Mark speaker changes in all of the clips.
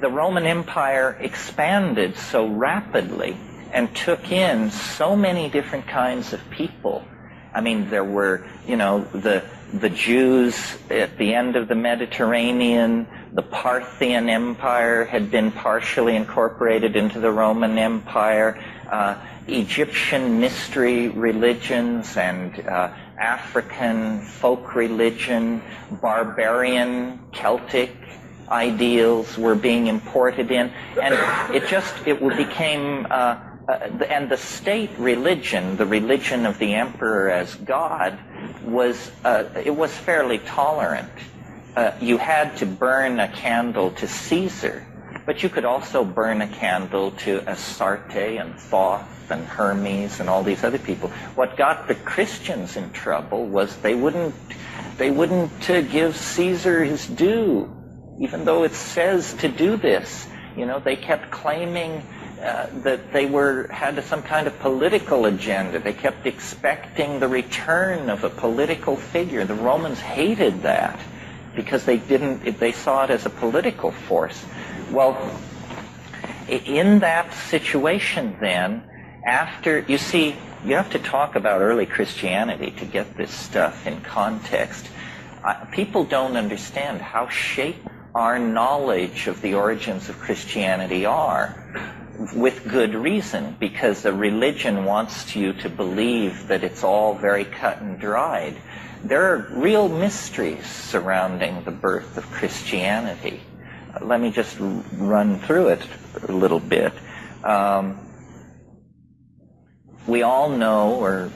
Speaker 1: the Roman Empire expanded so rapidly and took in so many different kinds of people. I mean, there were, you know, the Jews at the end of the Mediterranean. The Parthian Empire had been partially incorporated into the Roman Empire. Egyptian mystery religions and African folk religion, barbarian Celtic ideals were being imported in, and it became and the state religion, the religion of the emperor as God, was fairly tolerant. You had to burn a candle to Caesar, but you could also burn a candle to Astarte and Thoth and Hermes and all these other people. What got the Christians in trouble was they wouldn't give Caesar his due, even though it says to do this. You know, they kept claiming that they had some kind of political agenda. They kept expecting the return of a political figure. The Romans hated that because they saw it as a political force. Well, in that situation then, you see, you have to talk about early Christianity to get this stuff in context. People don't understand how shaped our knowledge of the origins of Christianity are, with good reason, because the religion wants you to believe that it's all very cut and dried. There are real mysteries surrounding the birth of Christianity. Let me just run through it a little bit. We all know, or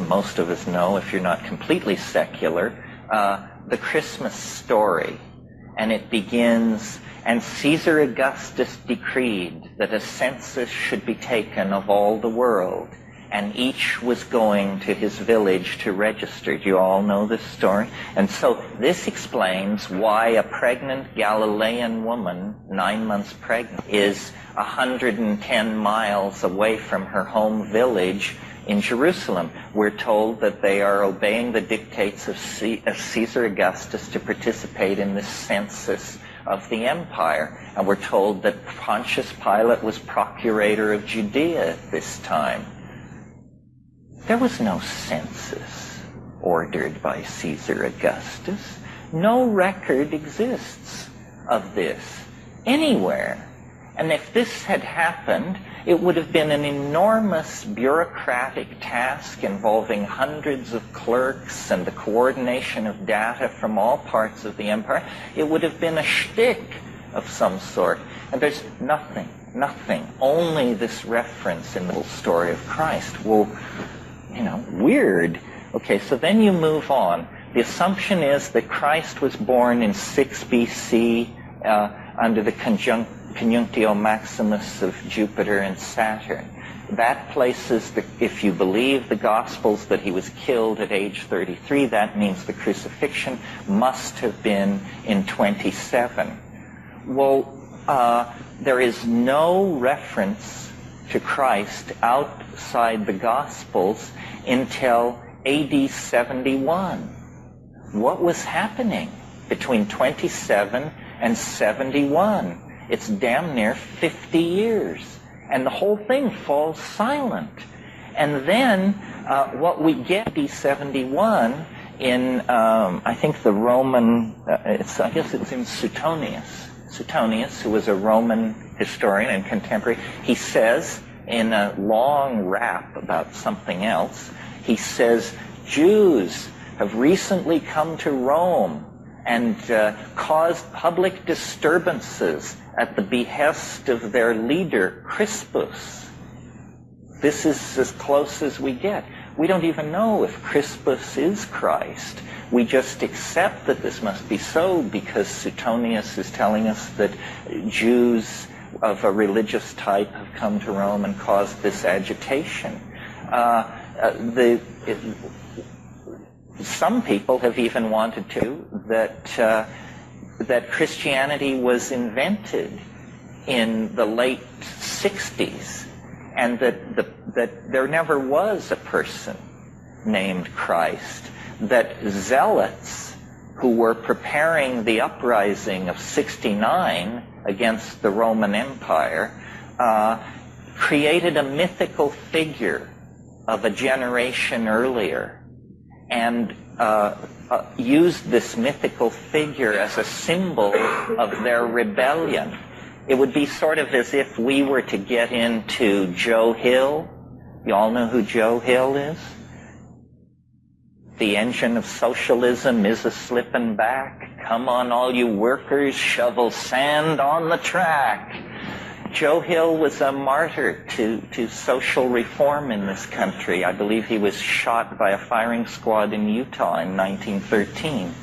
Speaker 1: most of us know, if you're not completely secular, the Christmas story. And it begins, and Caesar Augustus decreed that a census should be taken of all the world, and each was going to his village to register. Do you all know this story? And so this explains why a pregnant Galilean woman, 9 months pregnant, is 110 miles away from her home village in Jerusalem. We're told that they are obeying the dictates of Caesar Augustus to participate in this census of the empire. And we're told that Pontius Pilate was procurator of Judea at this time. There was no census ordered by Caesar Augustus. No record exists of this anywhere. And if this had happened, it would have been an enormous bureaucratic task involving hundreds of clerks and the coordination of data from all parts of the empire. It would have been a shtick of some sort. And there's nothing, only this reference in the whole story of Christ. Well, you know, weird. Okay, so then you move on. The assumption is that Christ was born in 6 BC under the conjunctio maximus of Jupiter and Saturn. That places, if you believe the Gospels, that he was killed at age 33. That means the crucifixion must have been in 27. Well, there is no reference to Christ outside the Gospels until AD 71. What was happening between 27 and 71? It's damn near 50 years. And the whole thing falls silent. And then what we get AD 71 in, I think the Roman, I guess it's in Suetonius. Suetonius, who was a Roman historian and contemporary, he says in a long rap about something else, he says, Jews have recently come to Rome and caused public disturbances at the behest of their leader, Crispus. This is as close as we get. We don't even know if Crispus is Christ. We just accept that this must be so because Suetonius is telling us that Jews of a religious type have come to Rome and caused this agitation. Some people have even wanted that Christianity was invented in the late 60s, and that there never was a person named Christ, that zealots who were preparing the uprising of 69 against the Roman Empire, created a mythical figure of a generation earlier, and used this mythical figure as a symbol of their rebellion. It would be sort of as if we were to get into Joe Hill. You all know who Joe Hill is? The engine of socialism is a-slippin' back. Come on, all you workers, shovel sand on the track. Joe Hill was a martyr to social reform in this country. I believe he was shot by a firing squad in Utah in 1913.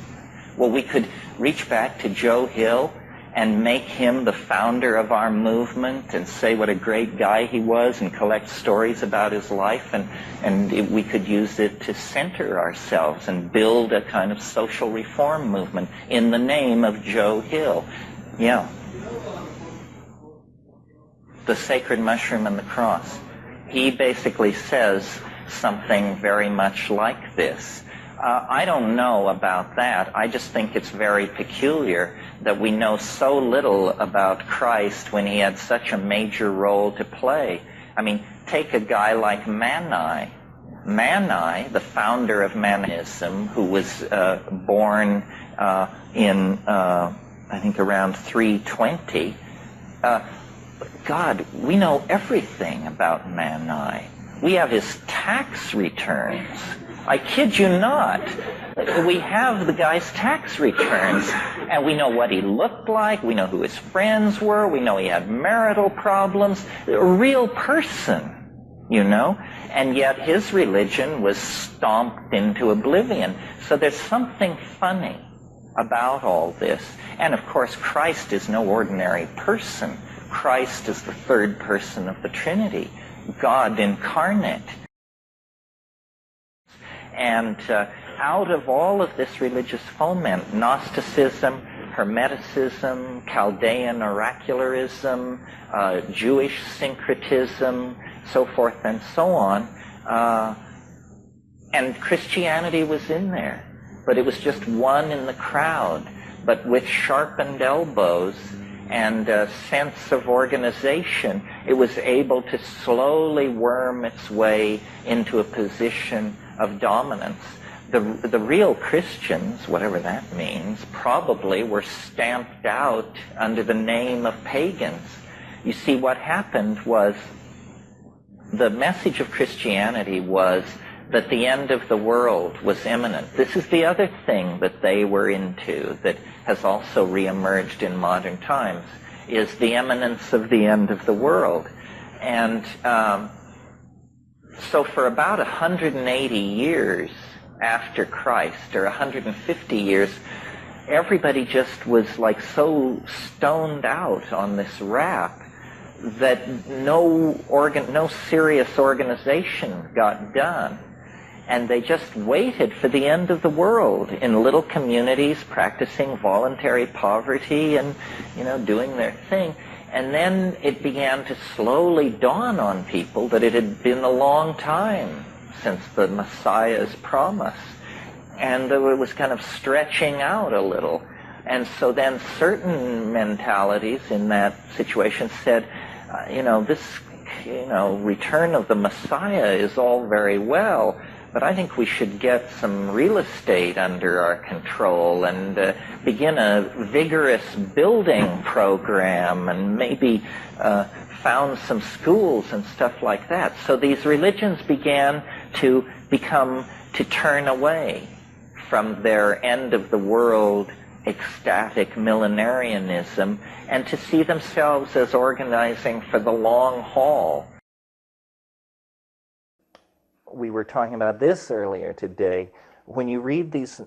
Speaker 1: Well, we could reach back to Joe Hill and make him the founder of our movement and say what a great guy he was and collect stories about his life, and we could use it to center ourselves and build a kind of social reform movement in the name of Joe Hill. Yeah. The Sacred Mushroom and the Cross. He basically says something very much like this. I don't know about that. I just think it's very peculiar that we know so little about Christ when he had such a major role to play. I mean, take a guy like Mani. Mani, the founder of Manism, who was born in, I think, around 320, God, we know everything about Mani. We have his tax returns. I kid you not. We have the guy's tax returns, and we know what he looked like, we know who his friends were, we know he had marital problems. A real person, you know? And yet his religion was stomped into oblivion. So there's something funny about all this. And of course, Christ is no ordinary person. Christ is the third person of the Trinity, God incarnate. And out of all of this religious foment, Gnosticism, Hermeticism, Chaldean oracularism, Jewish syncretism, so forth and so on, and Christianity was in there, but it was just one in the crowd, but with sharpened elbows and a sense of organization, it was able to slowly worm its way into a position of dominance. The real Christians, whatever that means, probably were stamped out under the name of pagans. You see, what happened was the message of Christianity was that the end of the world was imminent. This is the other thing that they were into that has also reemerged in modern times, is the imminence of the end of the world. And so for about 180 years after Christ, or 150 years, everybody just was like so stoned out on this rap that no serious organization got done. And they just waited for the end of the world in little communities, practicing voluntary poverty and, you know, doing their thing. And then it began to slowly dawn on people that it had been a long time since the Messiah's promise. And it was kind of stretching out a little. And so then certain mentalities in that situation said, this, return of the Messiah is all very well, but I think we should get some real estate under our control and begin a vigorous building program and maybe found some schools and stuff like that. So these religions began to turn away from their end of the world ecstatic millenarianism and to see themselves as organizing for the long haul. We were talking about this earlier today. When you read these,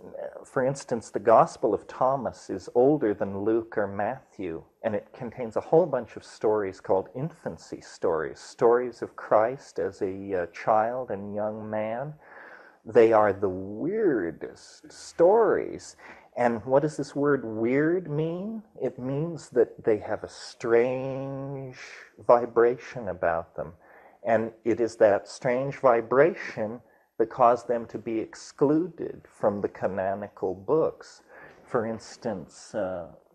Speaker 1: for instance, the Gospel of Thomas is older than Luke or Matthew, and it contains a whole bunch of stories called infancy stories, stories of Christ as a child and young man. They are the weirdest stories. And what does this word weird mean? It means that they have a strange vibration about them. And it is that strange vibration that caused them to be excluded from the canonical books. For instance,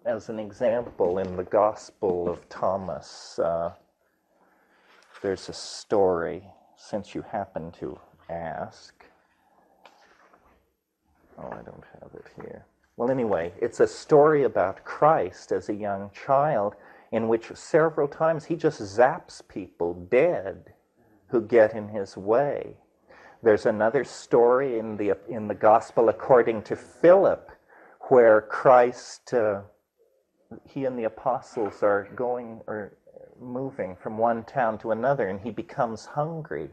Speaker 2: as an example, in the Gospel of Thomas, there's a story, since you happen to ask. Oh, I don't have it here. Well, anyway, it's a story about Christ as a young child in which several times he just zaps people dead who get in his way. There's another story in the Gospel according to Philip where Christ, he and the apostles are going or moving from one town to another, and he becomes hungry.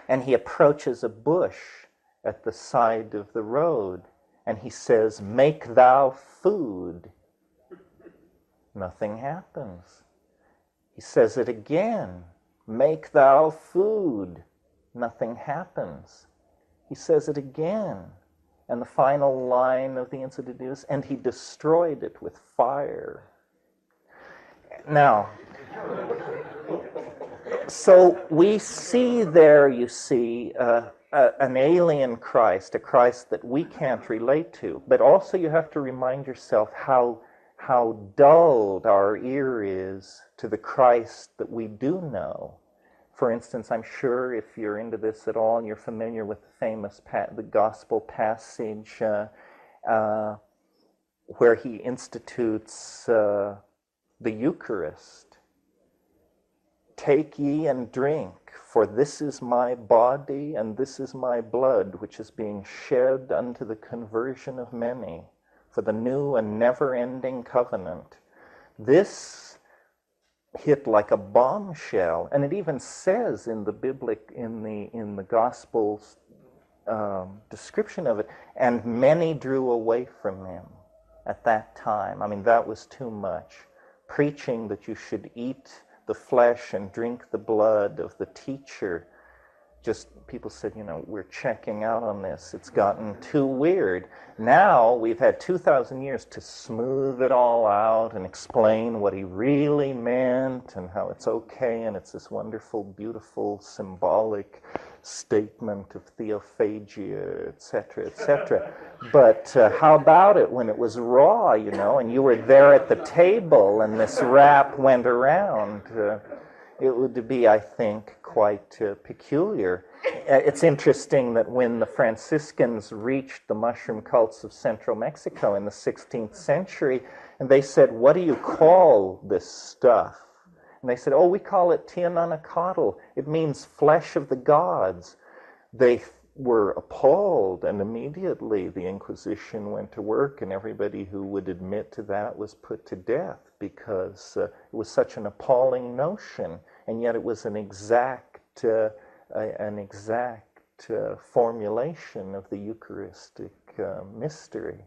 Speaker 2: And he approaches a bush at the side of the road, and he says, "Make thou food." Nothing happens. He says it again, "Make thou food." Nothing happens. He says it again. And the final line of the incident is, "And he destroyed it with fire." Now, so we see there, you see, an alien Christ, a Christ that we can't relate to. But also you have to remind yourself how dulled our ear is to the Christ that we do know. For instance, I'm sure if you're into this at all, you're familiar with the famous the gospel passage where he institutes the Eucharist. "Take ye and drink, for this is my body and this is my blood, which is being shed unto the conversion of many, for the new and never-ending covenant." This hit like a bombshell, and it even says in the Gospel's description of it, "And many drew away from him." At that time, I mean, that was too much. Preaching that you should eat the flesh and drink the blood of the teacher. Just people said, we're checking out on this. It's gotten too weird. Now we've had 2,000 years to smooth it all out and explain what he really meant and how it's okay, and it's this wonderful, beautiful, symbolic statement of theophagia, etc., etc. But how about it when it was raw, and you were there at the table and this rap went around? It would be, I think, quite peculiar. It's interesting that when the Franciscans reached the mushroom cults of central Mexico in the 16th century, and they said, "What do you call this stuff?" And they said, "Oh, we call it Tiananacatl. It means flesh of the gods." They were appalled, and immediately the Inquisition went to work, and everybody who would admit to that was put to death because it was such an appalling notion, and yet it was an exact formulation of the Eucharistic mystery.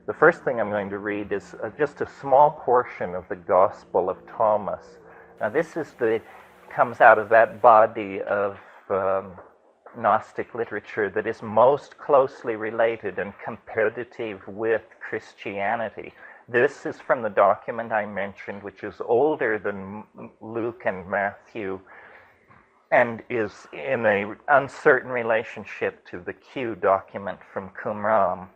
Speaker 2: The first thing I'm going to read is just a small portion of the Gospel of Thomas. Now this comes out of that body of Gnostic literature that is most closely related and competitive with Christianity. This is from the document I mentioned, which is older than Luke and Matthew and is in an uncertain relationship to the Q document from Qumran.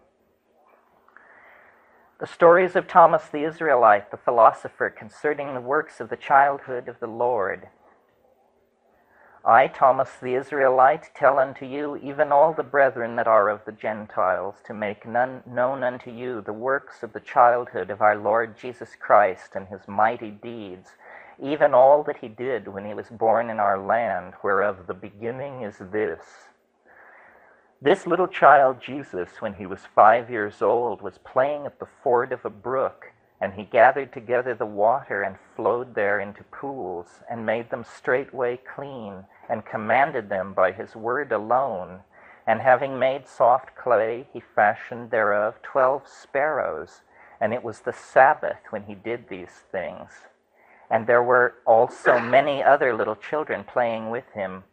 Speaker 2: The stories of Thomas the Israelite, the philosopher, concerning the works of the childhood of the Lord. I, Thomas the Israelite, tell unto you even all the brethren that are of the Gentiles, to make known unto you the works of the childhood of our Lord Jesus Christ and his mighty deeds, even all that he did when he was born in our land, whereof the beginning is this. This little child Jesus, when he was 5 years old, was playing at the ford of a brook, and he gathered together the water and flowed there into pools, and made them straightway clean, and commanded them by his word alone. And having made soft clay, he fashioned thereof 12 sparrows, and it was the Sabbath when he did these things. And there were also many other little children playing with him.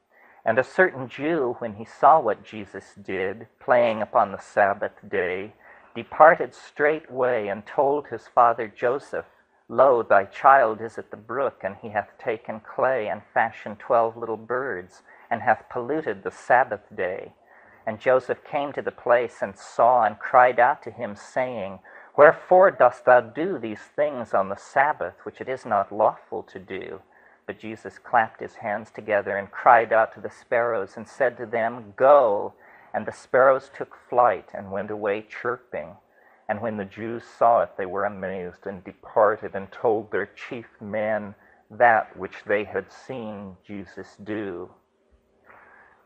Speaker 2: And a certain Jew, when he saw what Jesus did, playing upon the Sabbath day, departed straightway and told his father Joseph, Lo, thy child is at the brook, and he hath taken clay and fashioned 12 little birds, and hath polluted the Sabbath day. And Joseph came to the place and saw, and cried out to him, saying, Wherefore dost thou do these things on the Sabbath, which it is not lawful to do? But Jesus clapped his hands together and cried out to the sparrows and said to them, Go! And the sparrows took flight and went away chirping. And when the Jews saw it, they were amazed and departed and told their chief men that which they had seen Jesus do.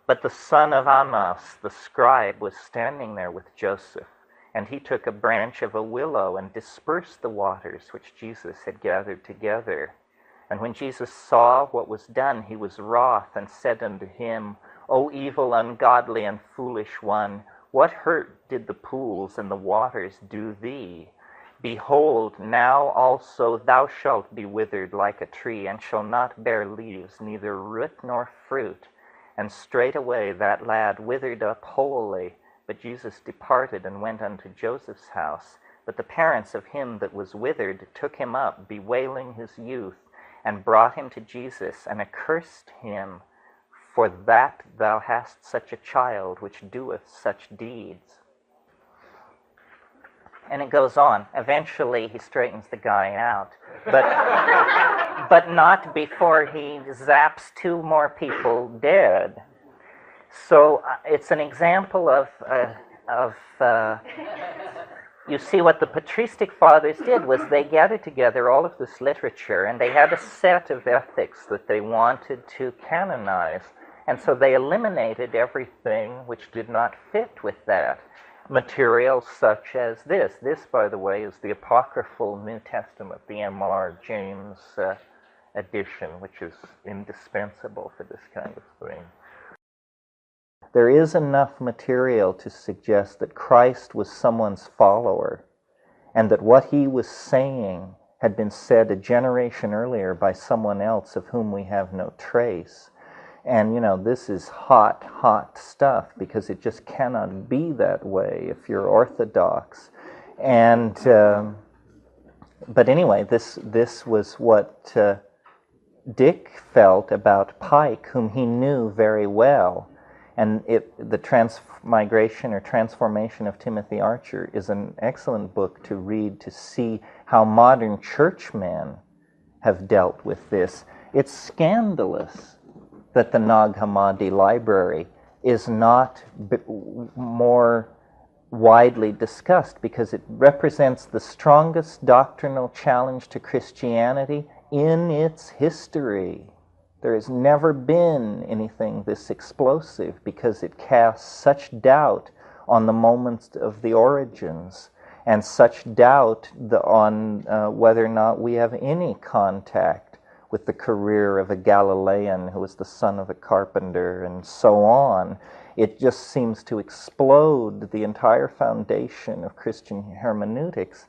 Speaker 2: But the son of Amas, the scribe, was standing there with Joseph, and he took a branch of a willow and dispersed the waters which Jesus had gathered together. And when Jesus saw what was done, he was wroth and said unto him, O evil, ungodly, and foolish one, what hurt did the pools and the waters do thee? Behold, now also thou shalt be withered like a tree, and shall not bear leaves, neither root nor fruit. And straightway that lad withered up wholly. But Jesus departed and went unto Joseph's house. But the parents of him that was withered took him up, bewailing his youth, and brought him to Jesus, and accursed him, for that thou hast such a child which doeth such deeds. And it goes on. Eventually he straightens the guy out, but not before he zaps 2 more people dead. So it's an example of you see, what the patristic fathers did was they gathered together all of this literature, and they had a set of ethics that they wanted to canonize. And so they eliminated everything which did not fit with that. Materials such as this. This, by the way, is the apocryphal New Testament, the M.R. James edition, which is indispensable for this kind of thing. There is enough material to suggest that Christ was someone's follower, and that what he was saying had been said a generation earlier by someone else of whom we have no trace. And, this is hot, hot stuff, because it just cannot be that way if you're Orthodox. And, but anyway, this was what Dick felt about Pike, whom he knew very well. And the Transmigration or Transformation of Timothy Archer is an excellent book to read to see how modern churchmen have dealt with this. It's scandalous that the Nag Hammadi library is not more widely discussed, because it represents the strongest doctrinal challenge to Christianity in its history. There has never been anything this explosive, because it casts such doubt on the moments of the origins, and such doubt on whether or not we have any contact with the career of a Galilean who was the son of a carpenter, and so on. It just seems to explode the entire foundation of Christian hermeneutics.